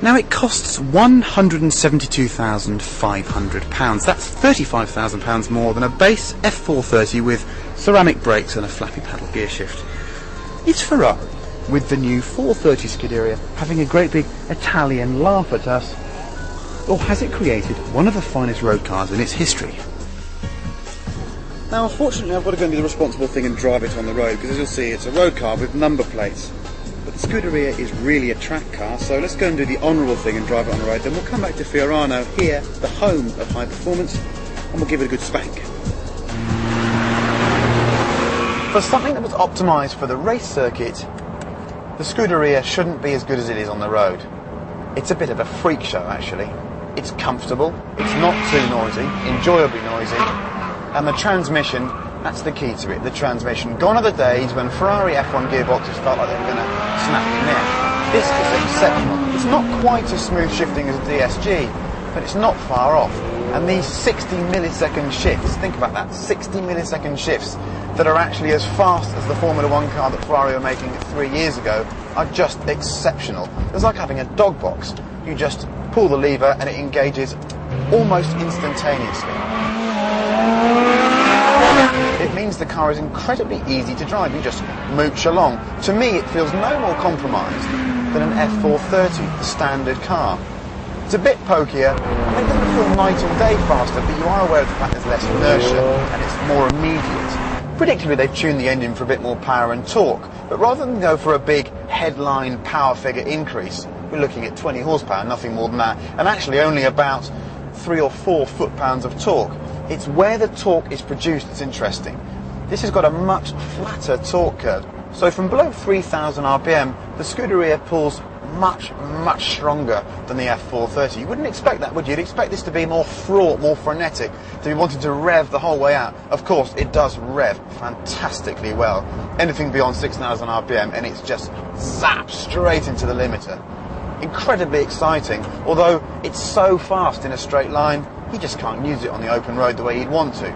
Now it costs £172,500. That's £35,000 more than a base F430 with ceramic brakes and a flappy paddle gear shift. Is Ferrari, with the new 430 Scuderia, having a great big Italian laugh at us? Or has it created one of the finest road cars in its history? Now unfortunately I've got to go and do the responsible thing and drive it on the road, because as you'll see it's a road car with number plates. But the Scuderia is really a track car, so let's go and do the honourable thing and drive it on the road. Then we'll come back to Fiorano, here, the home of high performance, and we'll give it a good spank. For something that was optimised for the race circuit, the Scuderia shouldn't be as good as it is on the road. It's a bit of a freak show actually. It's comfortable, it's not too noisy, enjoyably noisy, and the transmission, that's the key to it, the transmission. Gone are the days when Ferrari F1 gearboxes felt like they were going to snap your neck. This is exceptional. It's not quite as smooth shifting as a DSG, but it's not far off. And these 60 millisecond shifts, think about that, 60 millisecond shifts that are actually as fast as the Formula 1 car that Ferrari were making 3 years ago, are just exceptional. It's like having a dog box. You just pull the lever and it engages almost instantaneously. It means the car is incredibly easy to drive. You just mooch along. To me, it feels no more compromised than an F430, the standard car. It's a bit pokier, it doesn't feel night and day faster, but you are aware of the fact there's less inertia and it's more immediate. Predictably, they've tuned the engine for a bit more power and torque, but rather than go for a big headline power figure increase, we're looking at 20 horsepower, nothing more than that, and actually only about 3 or 4 foot-pounds of torque. It's where the torque is produced that's interesting. This has got a much flatter torque curve. So from below 3,000 RPM, the Scuderia pulls much, much stronger than the F430. You wouldn't expect that, would you? You'd expect this to be more fraught, more frenetic, to be wanting to rev the whole way out. Of course, it does rev fantastically well. Anything beyond 6,000 RPM, and it's just zapped straight into the limiter. Incredibly exciting, although it's so fast in a straight line, you just can't use it on the open road the way you'd want to.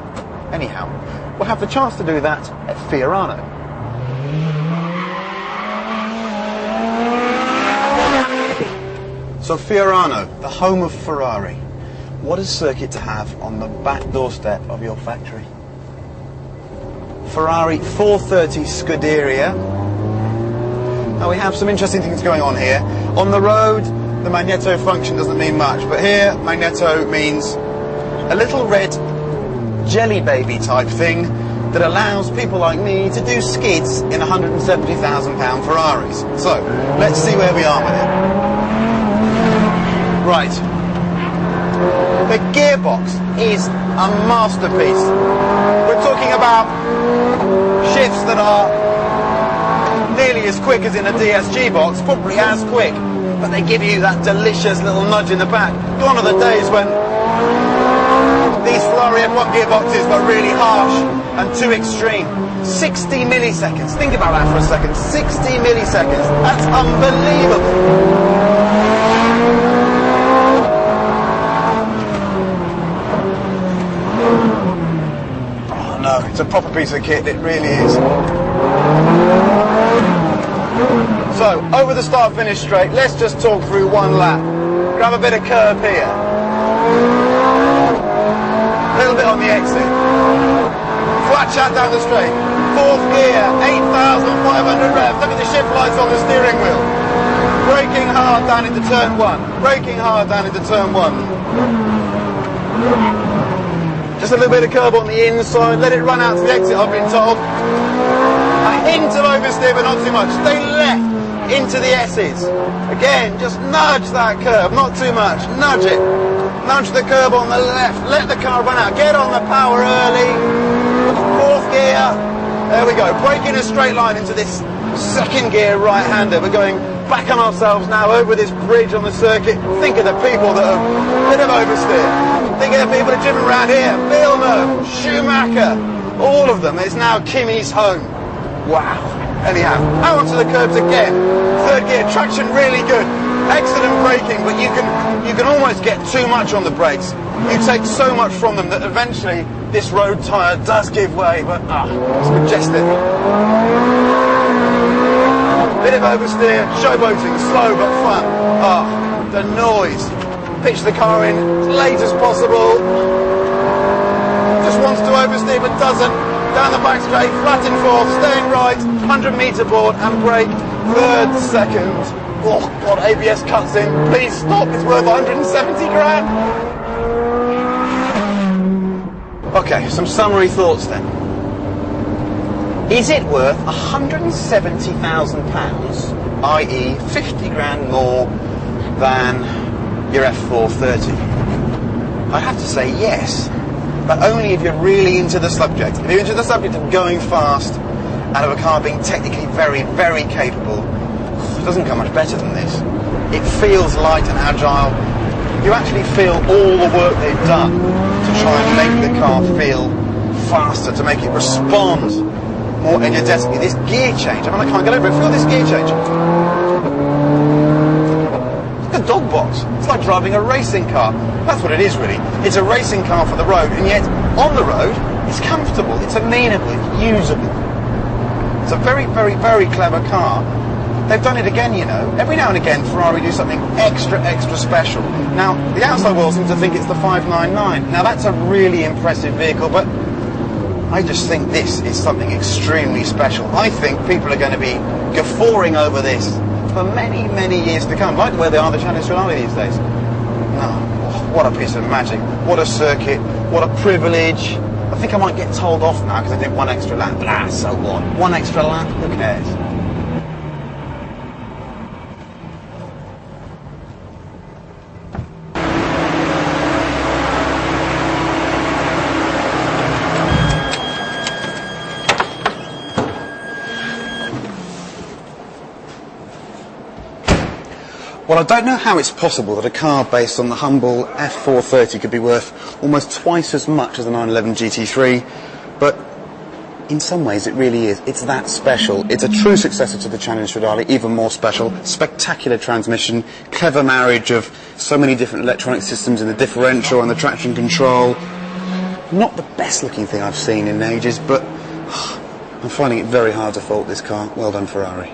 Anyhow, we'll have the chance to do that at Fiorano. So Fiorano, the home of Ferrari. What a circuit to have on the back doorstep of your factory. Ferrari 430 Scuderia. Now we have some interesting things going on here. On the road, the magneto function doesn't mean much, but here, magneto means a little red jelly baby type thing that allows people like me to do skids in £170,000 Ferraris. So, let's see where we are with it. Right. The gearbox is a masterpiece. We're talking about shifts that are nearly as quick as in a DSG box, probably as quick, but they give you that delicious little nudge in the back. Gone are the days when these Ferrari F1 gearboxes were really harsh and too extreme. 60 milliseconds, think about that for a second, 60 milliseconds, that's unbelievable. Oh no, it's a proper piece of kit, it really is. So, over the start-finish straight, let's just talk through one lap. Grab a bit of curb here. A little bit on the exit. Flat chat down the straight. Fourth gear, 8,500 revs. Look at the shift lights on the steering wheel. Braking hard down into turn 1. Braking hard down into turn 1. Just a little bit of curb on the inside. Let it run out to the exit, I've been told. A hint of oversteer, but not too much. Stay left into the S's. Again, just nudge that curb, not too much. Nudge it. Nudge the curb on the left. Let the car run out. Get on the power early. Fourth gear. There we go. Brake in a straight line into this second gear right-hander. We're going back on ourselves now over this bridge on the circuit. Think of the people that have a bit of oversteer. Think of the people that have driven around here. Villeneuve, Schumacher, all of them. It's now Kimi's home. Wow. Anyhow, out onto the curbs again. Third gear, traction really good. Excellent braking, but you can almost get too much on the brakes. You take so much from them that eventually this road tyre does give way, but it's majestic. Bit of oversteer, showboating, slow but fun. the noise. Pitch the car in as late as possible. Just wants to oversteer but doesn't. Down the back straight, flat in fourth, staying right, 100-metre board and brake, third, second. Oh God, ABS cuts in. Please stop, it's worth 170 grand. Okay, some summary thoughts then. Is it worth £170,000, i.e. 50 grand more than your F430? I'd have to say yes, but only if you're really into the subject. If you're into the subject of going fast out of a car being technically very, very capable, it doesn't come much better than this. It feels light and agile. You actually feel all the work they've done to try and make the car feel faster, to make it respond more energetically. This gear change, I can't get over it. Feel this gear change. It's like a dog box. It's like driving a racing car. That's what it is, really. It's a racing car for the road, and yet on the road, it's comfortable, it's amenable, it's usable. It's a very, very, very clever car. They've done it again, you know. Every now and again, Ferrari do something extra, extra special. Now, the outside world seems to think it's the 599. Now, that's a really impressive vehicle, but I just think this is something extremely special. I think people are going to be guffawing over this for many, many years to come, like the way they are the Challenge Ferrari these days. No, what a piece of magic. What a circuit. What a privilege. I think I might get told off now because I did one extra lap. But so what? One extra lap? Who cares? Well, I don't know how it's possible that a car based on the humble F430 could be worth almost twice as much as the 911 GT3, but in some ways it really is. It's that special. It's a true successor to the Challenge Scuderia, even more special. Spectacular transmission, clever marriage of so many different electronic systems in the differential and the traction control. Not the best looking thing I've seen in ages, but I'm finding it very hard to fault this car. Well done, Ferrari.